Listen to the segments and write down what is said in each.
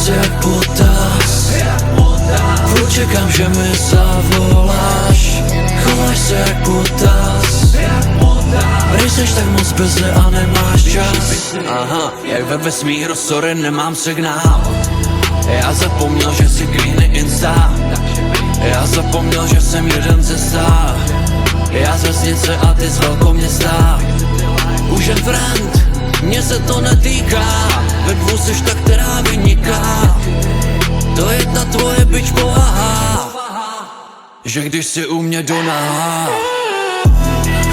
se jak potas, furt čekám, že mi zavoláš. Chováš se jak potas, nejseš tak moc beze a nemáš čas. Aha, jak ve vesmíru, sorry, nemám signál. Já zapomněl, že si klíny Insta. Já zapomněl, že jsem jeden ze stá. Já z vesnice a ty z velkoměsta. Už jen friend, mně se to netýká. Ve dvou seš ta, která vyniká. To je ta tvoje bitch povaha, že když si u mě do náha.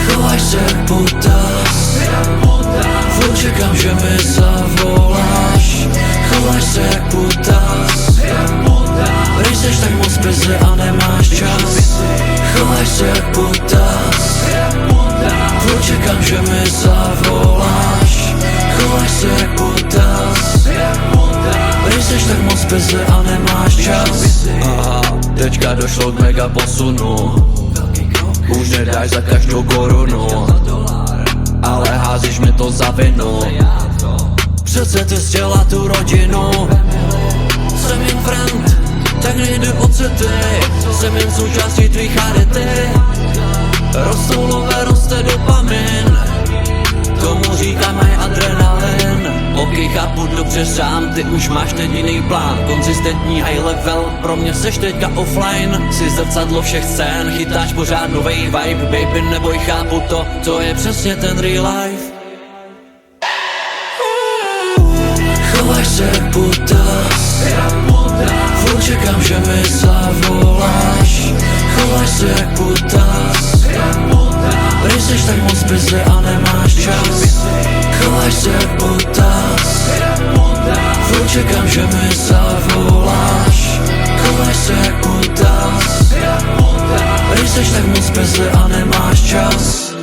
Chováš se jak potas, furt čekám, že mi zavoláš. Chováš se jak potas, nejseš tak moc beze a nemáš čas. Chováš se jak potas, furt čekám, že mi zavoláš. Chováš se jak potas, nejseš tak moc beze a nemáš čas. Aha, teďka došlo k mega posunu. Už nedáš za každou korunu, ale házíš mi to za vinu. Přece ty stěla tu rodinu. Jsem jen friend, tak nejde o city. Jsem jen součástí tvých charity. Rostou lové, roste dopamin. Tomu říkáme adrenalin. Ok, chápu dobře sám, ty už máš ten jiný plán. Konzistentní high level, pro mě seš teďka offline. Jsi zrcadlo všech scén, chytáš pořád novej vibe. Baby, neboj, chápu to, to je přesně ten real life. Chováš se jak potas, furt čekám, že mi zavoláš. Chováš se jak potas, nejseš tak moc beze a nemáš čas. Chováš se jak potas, furt čekám, že mi zavoláš. Chováš se jak potas, nejseš tak moc beze a nemáš čas.